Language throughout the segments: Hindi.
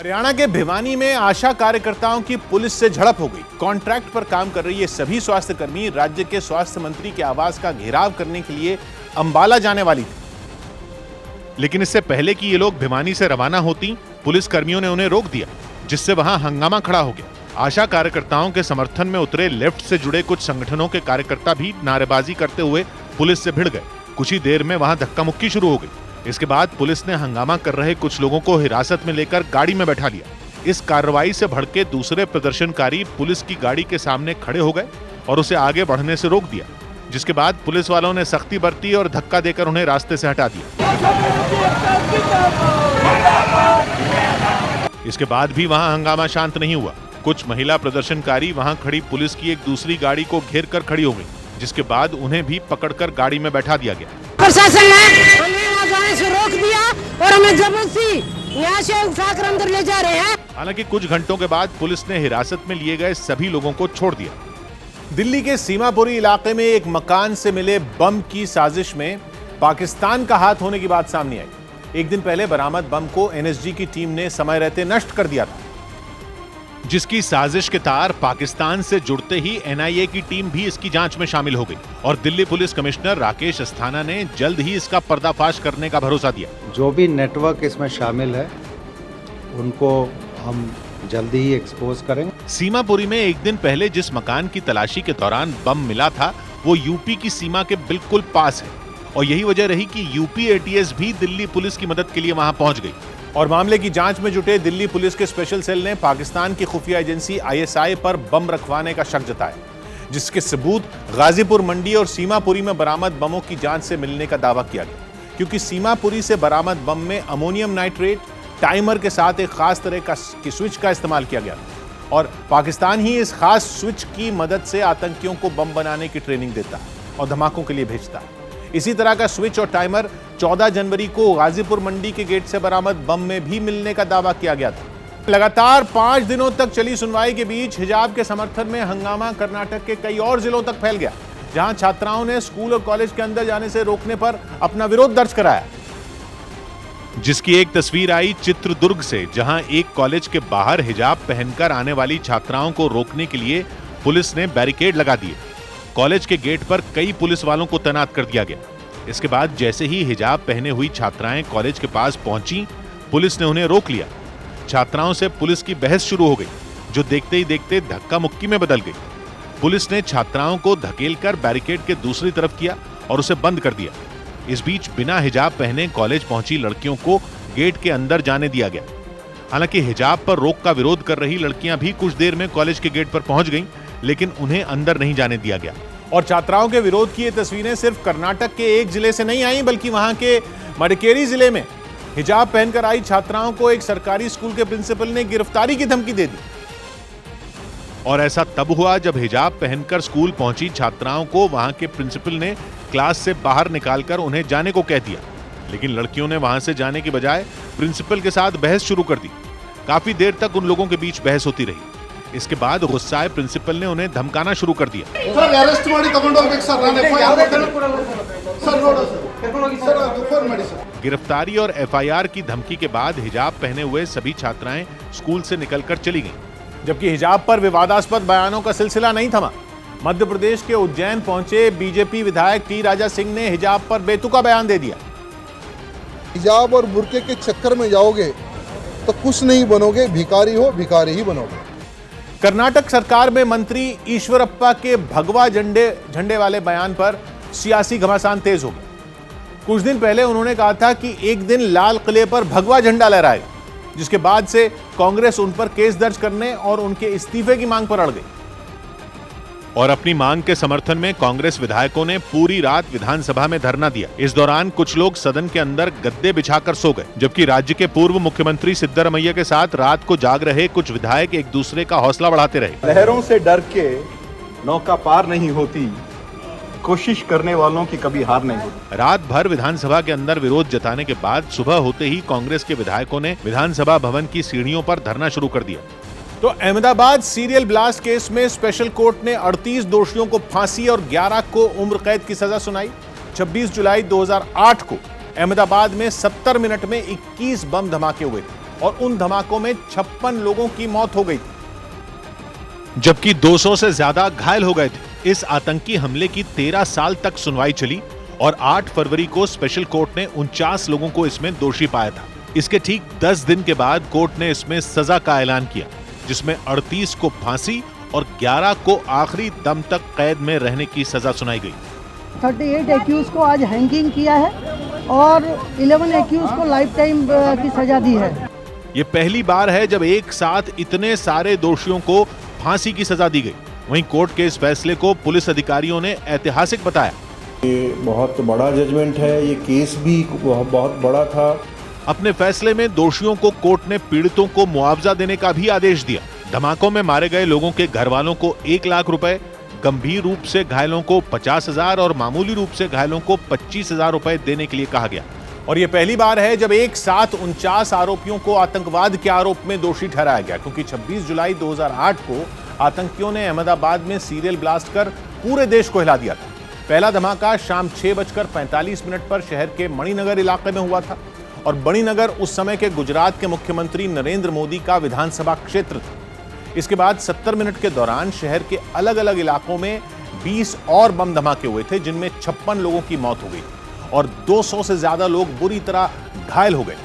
हरियाणा के भिवानी में आशा कार्यकर्ताओं की पुलिस से झड़प हो गई। कॉन्ट्रैक्ट पर काम कर रही ये सभी स्वास्थ्य कर्मी राज्य के स्वास्थ्य मंत्री के आवास का घेराव करने के लिए अंबाला जाने वाली थी, लेकिन इससे पहले कि ये लोग भिवानी से रवाना होती, पुलिस कर्मियों ने उन्हें रोक दिया, जिससे वहां हंगामा खड़ा हो गया। आशा कार्यकर्ताओं के समर्थन में उतरे लेफ्ट से जुड़े कुछ संगठनों के कार्यकर्ता भी नारेबाजी करते हुए पुलिस से भिड़ गए। कुछ ही देर में वहां धक्का मुक्की शुरू हो गई। इसके बाद पुलिस ने हंगामा कर रहे कुछ लोगों को हिरासत में लेकर गाड़ी में बैठा लिया। इस कार्रवाई से भड़के दूसरे प्रदर्शनकारी पुलिस की गाड़ी के सामने खड़े हो गए और उसे आगे बढ़ने से रोक दिया, जिसके बाद पुलिस वालों ने सख्ती बरती और धक्का देकर उन्हें रास्ते से हटा दिया। इसके बाद भी वहां हंगामा शांत नहीं हुआ। कुछ महिला प्रदर्शनकारी वहां खड़ी पुलिस की एक दूसरी गाड़ी को घेर कर खड़ी हो गई, जिसके बाद उन्हें भी पकड़कर गाड़ी में बैठा दिया गया। प्रशासन ने हमें वहां जाने से रोक दिया और हमें जबरदस्ती यहाँ से उठाकर अंदर ले जा रहे हैं। हालांकि कुछ घंटों के बाद पुलिस ने हिरासत में लिए गए सभी लोगों को छोड़ दिया। दिल्ली के सीमापुरी इलाके में एक मकान से मिले बम की साजिश में पाकिस्तान का हाथ होने की बात सामने आई। एक दिन पहले बरामद बम को एनएसजी की टीम ने समय रहते नष्ट कर दिया था, जिसकी साजिश के तार पाकिस्तान से जुड़ते ही एनआईए की टीम भी इसकी जांच में शामिल हो गई और दिल्ली पुलिस कमिश्नर राकेश अस्थाना ने जल्द ही इसका पर्दाफाश करने का भरोसा दिया। जो भी नेटवर्क इसमें शामिल है उनको हम जल्दी ही एक्सपोज करेंगे। सीमापुरी में एक दिन पहले जिस मकान की तलाशी के दौरान बम मिला था, वो यूपी की सीमा के बिल्कुल पास है और यही वजह रही कि यूपी एटीएस भी दिल्ली पुलिस की मदद के लिए वहां पहुंच गई और मामले की जांच में जुटे दिल्ली पुलिस के स्पेशल सेल ने पाकिस्तान की खुफिया एजेंसी आईएसआई पर बम रखवाने का शक जताया, जिसके सबूत गाजीपुर मंडी और सीमापुरी में बरामद बमों की जांच से मिलने का दावा किया गया, क्योंकि सीमापुरी से बरामद बम में अमोनियम नाइट्रेट टाइमर के साथ एक खास तरह की स्विच का इस्तेमाल किया गया और पाकिस्तान ही इस खास स्विच की मदद से आतंकियों को बम बनाने की ट्रेनिंग देता है और धमाकों के लिए भेजता है। इसी तरह का स्विच और टाइमर 14 जनवरी को गाजीपुर मंडी के गेट से बरामद बम में भी मिलने का दावा किया गया था। लगातार 5 दिनों तक चली सुनवाई के बीच हिजाब के समर्थन में हंगामा कर्नाटक के कई और जिलों तक फैल गया, जहां छात्राओं ने स्कूल और कॉलेज के अंदर जाने से रोकने पर अपना विरोध दर्ज कराया, जिसकी एक तस्वीर आई चित्रदुर्ग से, जहां एक कॉलेज के बाहर हिजाब पहनकर आने वाली छात्राओं को रोकने के लिए पुलिस ने बैरिकेड लगा दिए। कॉलेज के गेट पर कई पुलिस वालों को तैनात कर दिया गया। इसके बाद जैसे ही हिजाब पहने हुई छात्राएं कॉलेज के पास पहुंची, पुलिस ने उन्हें रोक लिया। छात्राओं से पुलिस की बहस शुरू हो गई, जो देखते ही देखते धक्का मुक्की में बदल गई। पुलिस ने छात्राओं को धकेलकर बैरिकेड के दूसरी तरफ किया और उसे बंद कर दिया। इस बीच बिना हिजाब पहने कॉलेज पहुंची लड़कियों को गेट के अंदर जाने दिया गया। हालांकि हिजाब पर रोक का विरोध कर रही लड़कियां भी कुछ देर में कॉलेज के गेट पर पहुंच गईं, लेकिन उन्हें अंदर नहीं जाने दिया गया। और छात्राओं के विरोध की ये तस्वीरें सिर्फ कर्नाटक के एक जिले से नहीं आई, बल्कि वहां के मडिकेरी जिले में हिजाब पहनकर आई छात्राओं को एक सरकारी स्कूल के प्रिंसिपल ने गिरफ्तारी की धमकी दे दी। और ऐसा तब हुआ जब हिजाब पहनकर स्कूल पहुंची छात्राओं को वहां के प्रिंसिपल ने क्लास से बाहर निकालकर उन्हें जाने को कह दिया, लेकिन लड़कियों ने वहां से जाने की बजाय प्रिंसिपल के साथ बहस शुरू कर दी। काफी देर तक उन लोगों के बीच बहस होती रही। इसके बाद गुस्साए प्रिंसिपल ने उन्हें धमकाना शुरू कर दिया। गिरफ्तारी और एफआईआर की धमकी के बाद हिजाब पहने हुए सभी छात्राएं स्कूल से निकलकर चली गईं, जबकि हिजाब पर विवादास्पद बयानों का सिलसिला नहीं थमा। मध्य प्रदेश के उज्जैन पहुंचे बीजेपी विधायक टी राजा सिंह ने हिजाब पर बेतुका बयान दे दिया। हिजाब और बुर्के के चक्कर में जाओगे तो कुछ नहीं बनोगे, भिखारी ही बनोगे। कर्नाटक सरकार में मंत्री ईश्वरप्पा के भगवा झंडे वाले बयान पर सियासी घमासान तेज हो गया। कुछ दिन पहले उन्होंने कहा था कि एक दिन लाल किले पर भगवा झंडा लहराएगा, जिसके बाद से कांग्रेस उन पर केस दर्ज करने और उनके इस्तीफे की मांग पर अड़ गई। और अपनी मांग के समर्थन में कांग्रेस विधायकों ने पूरी रात विधानसभा में धरना दिया। इस दौरान कुछ लोग सदन के अंदर गद्दे बिछाकर सो गए, जबकि राज्य के पूर्व मुख्यमंत्री सिद्धरमैया के साथ रात को जाग रहे कुछ विधायक एक दूसरे का हौसला बढ़ाते रहे। लहरों से डर के नौका पार नहीं होती, कोशिश करने वालों की कभी हार नहीं होती। रात भर विधानसभा के अंदर विरोध जताने के बाद सुबह होते ही कांग्रेस के विधायकों ने विधानसभा भवन की सीढ़ियों पर धरना शुरू कर दिया। तो अहमदाबाद सीरियल ब्लास्ट केस में स्पेशल कोर्ट ने 38 दोषियों को फांसी और 11 को उम्र कैद की सजा सुनाई। 26 जुलाई 2008 को अहमदाबाद में 70 मिनट में 21 बम धमाके हुए थे। और उन धमाकों में 56 लोगों की मौत हो गई, जबकि 200 से ज्यादा घायल हो गए थे। इस आतंकी हमले की 13 साल तक सुनवाई चली और 8 फरवरी को स्पेशल कोर्ट ने 49 लोगों को इसमें दोषी पाया था। इसके ठीक 10 दिन के बाद कोर्ट ने इसमें सजा का ऐलान किया, जिसमें 38 को फांसी और 11 को आखिरी दम तक कैद में रहने की सजा सुनाई गई। 38 एक्यूज को आज हैंगिंग किया है और 11 एक्यूज को लाइफ टाइम की सजा दी है। ये पहली बार है जब एक साथ इतने सारे दोषियों को फांसी की सजा दी गई। वहीं कोर्ट के इस फैसले को पुलिस अधिकारियों ने ऐतिहासिक बताया। ये बहुत बड़ा जजमेंट है, ये केस भी बहुत बड़ा था। अपने फैसले में दोषियों को कोर्ट ने पीड़ितों को मुआवजा देने का भी आदेश दिया। धमाकों में मारे गए लोगों के घर वालों को 1 लाख रुपए, गंभीर रूप से घायलों को 50,000 और मामूली रूप से घायलों को 25,000 रुपए देने के लिए कहा गया। और यह पहली बार है जब एक साथ 49 आरोपियों को आतंकवाद के आरोप में दोषी ठहराया गया, क्योंकि 26 जुलाई 2008 को आतंकियों ने अहमदाबाद में सीरियल ब्लास्ट कर पूरे देश को हिला दिया था। पहला धमाका शाम 6:45 पर शहर के मणिनगर इलाके में हुआ था और मणिनगर उस समय के गुजरात के मुख्यमंत्री नरेंद्र मोदी का विधानसभा क्षेत्र था। इसके बाद 70 मिनट के दौरान शहर के अलग अलग इलाकों में 20 और बम धमाके हुए थे, जिनमें 56 लोगों की मौत हो गई और 200 से ज्यादा लोग बुरी तरह घायल हो गए।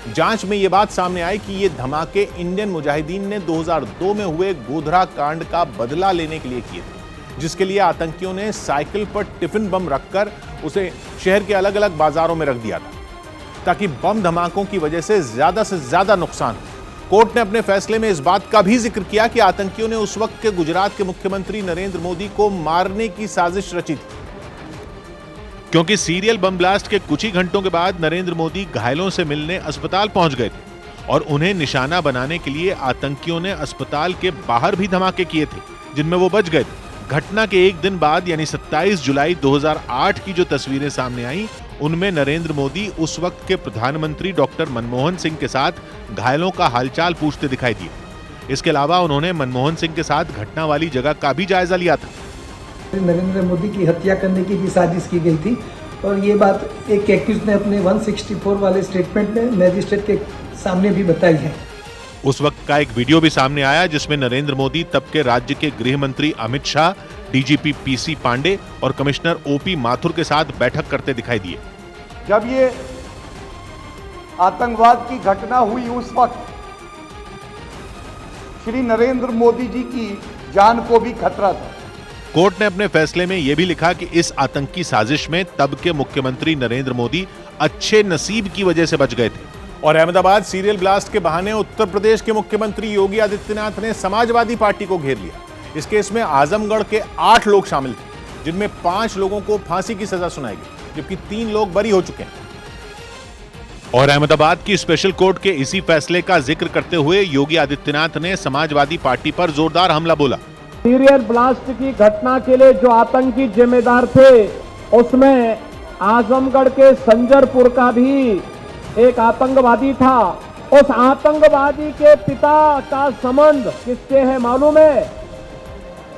जांच में यह बात सामने आई कि ये धमाके इंडियन मुजाहिदीन ने 2002 में हुए गोधरा कांड का बदला लेने के लिए किए थे, जिसके लिए आतंकियों ने साइकिल पर टिफिन बम रखकर उसे शहर के अलग अलग बाजारों में रख दिया था, ताकि बम धमाकों की वजह से ज्यादा नुकसान हो। कोर्ट ने अपने फैसले में इस बात का भी जिक्र किया कि आतंकियों ने उस वक्त के गुजरात के मुख्यमंत्री नरेंद्र मोदी को मारने की साजिश रची थी, क्योंकि सीरियल बम ब्लास्ट के कुछ ही घंटों के बाद नरेंद्र मोदी घायलों से मिलने अस्पताल पहुंच गए थे और उन्हें निशाना बनाने के लिए आतंकियों ने अस्पताल के बाहर भी धमाके किए थे, जिनमें वो बच गए थे। घटना के एक दिन बाद यानी 27 जुलाई 2008 की जो तस्वीरें सामने आई, उनमें नरेंद्र मोदी उस वक्त के प्रधानमंत्री डॉक्टर मनमोहन सिंह के साथ घायलों का हालचाल पूछते दिखाई दिए। इसके अलावा उन्होंने मनमोहन सिंह के साथ घटना वाली जगह का भी जायजा लिया था। नरेंद्र मोदी की हत्या करने की भी साजिश की गई थी और ये बात एक एक्यूज ने अपने 164 वाले स्टेटमेंट में मैजिस्ट्रेट के सामने भी बताई है। उस वक्त का एक वीडियो भी सामने आया, जिसमें नरेंद्र मोदी तब के राज्य के गृह मंत्री अमित शाह, डीजीपी पीसी पांडे और कमिश्नर ओपी माथुर के साथ बैठक करते दिखाई दिए। जब ये आतंकवाद की घटना हुई उस वक्त श्री नरेंद्र मोदी जी की जान को भी खतरा था। कोर्ट ने अपने फैसले में यह भी लिखा कि इस आतंकी साजिश में तब के मुख्यमंत्री नरेंद्र मोदी अच्छे नसीब की वजह से बच गए थे। और अहमदाबाद सीरियल ब्लास्ट के बहाने उत्तर प्रदेश के मुख्यमंत्री योगी आदित्यनाथ ने समाजवादी पार्टी को घेर लिया। इस केस में आजमगढ़ के 8 लोग शामिल थे, जिनमें 5 लोगों को फांसी की सजा सुनाई गई, जबकि 3 लोग बरी हो चुके हैं। और अहमदाबाद की स्पेशल कोर्ट के इसी फैसले का जिक्र करते हुए योगी आदित्यनाथ ने समाजवादी पार्टी पर जोरदार हमला बोला। सीरियल ब्लास्ट की घटना के लिए जो आतंकी जिम्मेदार थे, उसमें आजमगढ़ के संजरपुर का भी एक आतंकवादी था। उस आतंकवादी के पिता का संबंध किससे है मालूम है?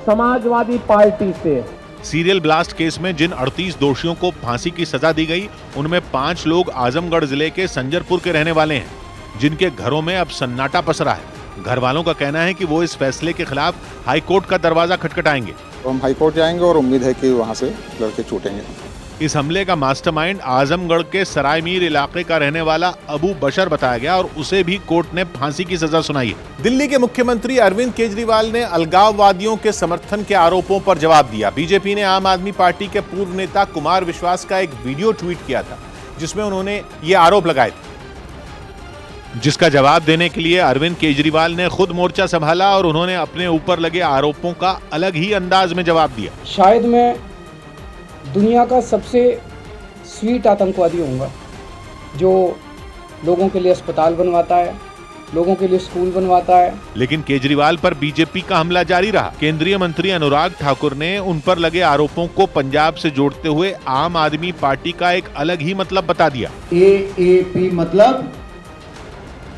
समाजवादी पार्टी से। सीरियल ब्लास्ट केस में जिन 38 दोषियों को फांसी की सजा दी गई, उनमें 5 लोग आजमगढ़ जिले के संजरपुर के रहने वाले हैं, जिनके घरों में अब सन्नाटा पसरा है। घर वालों का कहना है कि वो इस फैसले के खिलाफ हाईकोर्ट का दरवाजा खटखटाएंगे। तो हम हाईकोर्ट जाएंगे और उम्मीद है कि वहाँ से लड़के छूटेंगे। इस हमले का मास्टरमाइंड आजमगढ़ के सरायमीर इलाके का रहने वाला अबू बशर बताया गया और उसे भी कोर्ट ने फांसी की सजा सुनाई है। दिल्ली के मुख्यमंत्री अरविंद केजरीवाल ने अलगाववादियों के समर्थन के आरोपों पर जवाब दिया। बीजेपी ने आम आदमी पार्टी के पूर्व नेता कुमार विश्वास का एक वीडियो ट्वीट किया था, जिसमें उन्होंने ये आरोप लगाए थे, जिसका जवाब देने के लिए अरविंद केजरीवाल ने खुद मोर्चा संभाला और उन्होंने अपने ऊपर लगे आरोपों का अलग ही अंदाज में जवाब दिया। शायद मैं दुनिया का सबसे स्वीट आतंकवादी होऊंगा, जो लोगों के लिए अस्पताल बनवाता है, लोगों के लिए स्कूल बनवाता है। लेकिन केजरीवाल पर बीजेपी का हमला जारी रहा। केंद्रीय मंत्री अनुराग ठाकुर ने उन पर लगे आरोपों को पंजाब से जोड़ते हुए आम आदमी पार्टी का एक अलग ही मतलब बता दिया। AAP मतलब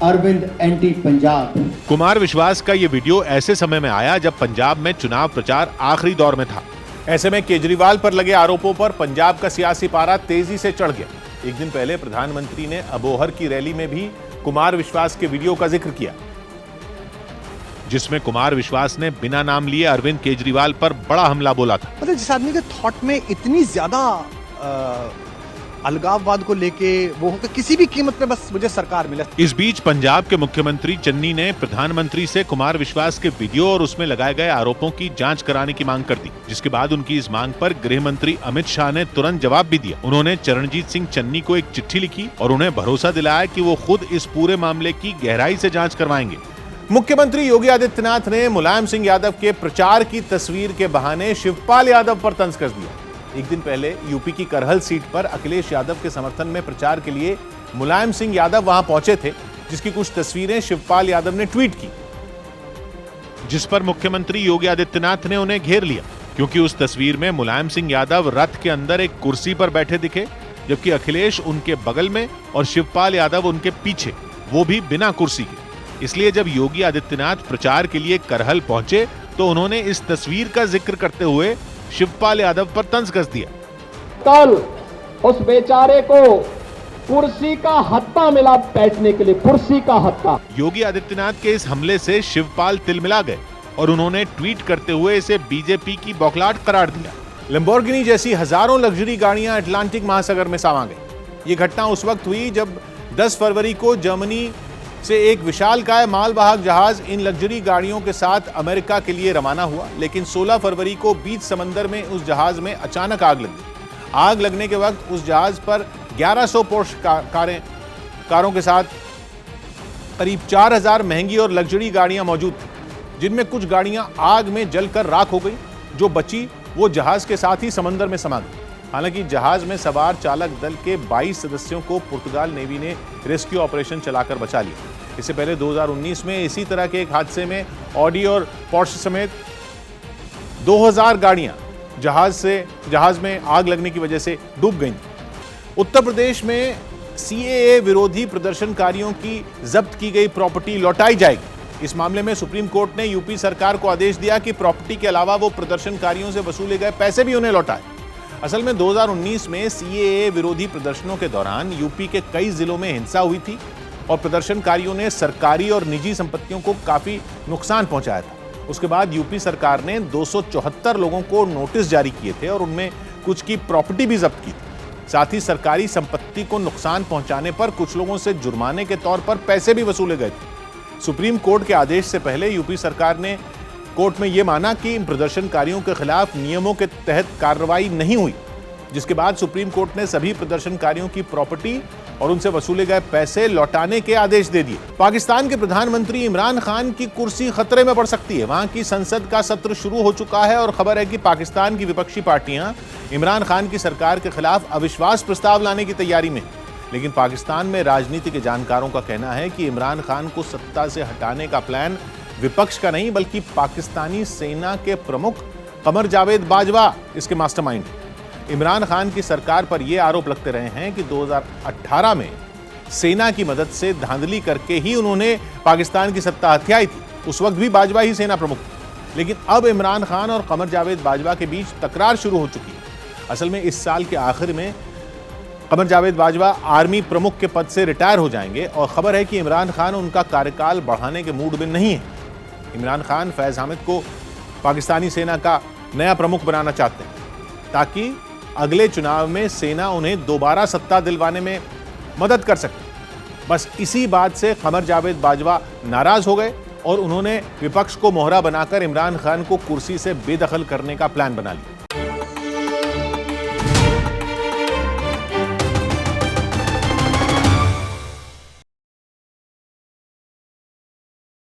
अरविंद एंटी पंजाब। कुमार विश्वास का ये वीडियो ऐसे समय में आया जब पंजाब में चुनाव प्रचार आखिरी दौर में था। ऐसे में केजरीवाल पर लगे आरोपों पर पंजाब का सियासी पारा तेजी से चढ़ गया। एक दिन पहले प्रधानमंत्री ने अबोहर की रैली में भी कुमार विश्वास के वीडियो का जिक्र किया, जिसमें कुमार विश्वास ने बिना नाम लिए अरविंद केजरीवाल पर बड़ा हमला बोला था। मतलब जिस आदमी के थॉट में इतनी ज्यादा अलगाववाद को लेके वो हो कि किसी भी कीमत पे बस मुझे सरकार मिले। इस बीच पंजाब के मुख्यमंत्री चन्नी ने प्रधानमंत्री से कुमार विश्वास के वीडियो और उसमें लगाए गए आरोपों की जांच कराने की मांग कर दी, जिसके बाद उनकी इस मांग पर गृह मंत्री अमित शाह ने तुरंत जवाब भी दिया। उन्होंने चरणजीत सिंह चन्नी को एक चिट्ठी लिखी और उन्हें भरोसा दिलाया कि वो खुद इस पूरे मामले की गहराई से जांच करवाएंगे। मुख्यमंत्री योगी आदित्यनाथ ने मुलायम सिंह यादव के प्रचार की तस्वीर के बहाने शिवपाल यादव पर तंज कस दिया। एक दिन पहले यूपी की करहल सीट पर अखिलेश यादव के समर्थन में प्रचार के लिए मुलायम सिंह यादव वहां पहुंचे थे, जिसकी कुछ तस्वीरें शिवपाल यादव ने ट्वीट की, जिस पर मुख्यमंत्री योगी आदित्यनाथ ने उन्हें घेर लिया, क्योंकि उस तस्वीर में मुलायम सिंह यादव रथ के अंदर एक कुर्सी पर बैठे दिखे, जबकि अखिलेश उनके बगल में और शिवपाल यादव उनके पीछे, वो भी बिना कुर्सी के। इसलिए जब योगी आदित्यनाथ प्रचार के लिए करहल पहुंचे तो उन्होंने इस तस्वीर का जिक्र करते हुए शिवपाल यादव पर तंज कस दिया। कल उस बेचारे को कुर्सी का हत्था मिला बैठने के लिए, कुर्सी का हत्था। योगी आदित्यनाथ के इस हमले से शिवपाल तिलमिला गए और उन्होंने ट्वीट करते हुए इसे बीजेपी की बौखलाहट करार दिया। लैम्बोर्गिनी जैसी हजारों लग्जरी गाड़ियां अटलांटिक महासागर में समा गई। ये घटना उस वक्त हुई जब 10 फरवरी को जर्मनी से एक विशालकाय मालवाहक जहाज इन लग्जरी गाड़ियों के साथ अमेरिका के लिए रवाना हुआ, लेकिन 16 फरवरी को बीच समंदर में उस जहाज में अचानक आग लग गई। आग लगने के वक्त उस जहाज पर 1100 पोर्श कारों के साथ करीब 4000 महंगी और लग्जरी गाड़ियां मौजूद थी, जिनमें कुछ गाड़ियां आग में जलकर राख हो गई। जो बची वो जहाज के साथ ही समंदर में समा गई। हालांकि जहाज में सवार चालक दल के 22 सदस्यों को पुर्तगाल नेवी ने रेस्क्यू ऑपरेशन चलाकर बचा लिया। इससे पहले 2019 में इसी तरह के एक हादसे में ऑडी और पोर्श समेत 2000 गाड़ियां जहाज में आग लगने की वजह से डूब गईं। उत्तर प्रदेश में सीएए विरोधी प्रदर्शनकारियों की जब्त की गई प्रॉपर्टी लौटाई जाएगी। इस मामले में सुप्रीम कोर्ट ने यूपी सरकार को आदेश दिया कि प्रॉपर्टी के अलावा वो प्रदर्शनकारियों से वसूले गए पैसे भी उन्हें लौटाए। असल में 2019 में सीएए विरोधी प्रदर्शनों के दौरान यूपी के कई जिलों में हिंसा हुई थी और प्रदर्शनकारियों ने सरकारी और निजी संपत्तियों को काफी नुकसान पहुंचाया था। उसके बाद यूपी सरकार ने 274 लोगों को नोटिस जारी किए थे और उनमें कुछ की प्रॉपर्टी भी जब्त की थी। साथ ही सरकारी संपत्ति को नुकसान पहुंचाने पर कुछ लोगों से जुर्माने के तौर पर पैसे भी वसूले गए थे। सुप्रीम कोर्ट के आदेश से पहले यूपी सरकार ने कोर्ट में यह माना कि इन प्रदर्शनकारियों के खिलाफ नियमों के तहत कार्रवाई नहीं हुई, जिसके बाद सुप्रीम कोर्ट ने सभी प्रदर्शनकारियों की प्रॉपर्टी और उनसे वसूले गए पैसे लौटाने के आदेश दे दिए। पाकिस्तान के प्रधानमंत्री इमरान खान की कुर्सी खतरे में पड़ सकती है। वहां की संसद का सत्र शुरू हो चुका है और खबर है कि पाकिस्तान की विपक्षी पार्टियां इमरान खान की सरकार के खिलाफ अविश्वास प्रस्ताव लाने की तैयारी में। लेकिन पाकिस्तान में राजनीति के जानकारों का कहना है कि इमरान खान को सत्ता से हटाने का प्लान विपक्ष का नहीं बल्कि पाकिस्तानी सेना के प्रमुख कमर जावेद बाजवा इसके मास्टरमाइंड। इमरान खान की सरकार पर यह आरोप लगते रहे हैं कि 2018 में सेना की मदद से धांधली करके ही उन्होंने पाकिस्तान की सत्ता हथियाई थी। उस वक्त भी बाजवा ही सेना प्रमुख थे। लेकिन अब इमरान खान और कमर जावेद बाजवा के बीच तकरार शुरू हो चुकी है। असल में इस साल के आखिर में कमर जावेद बाजवा आर्मी प्रमुख के पद से रिटायर हो जाएंगे और खबर है कि इमरान खान उनका कार्यकाल बढ़ाने के मूड में नहीं है। इमरान खान फैज हामिद को पाकिस्तानी सेना का नया प्रमुख बनाना चाहते हैं ताकि अगले चुनाव में सेना उन्हें दोबारा सत्ता दिलवाने में मदद कर सके। बस इसी बात से कमर जावेद बाजवा नाराज हो गए और उन्होंने विपक्ष को मोहरा बनाकर इमरान खान को कुर्सी से बेदखल करने का प्लान बना लिया।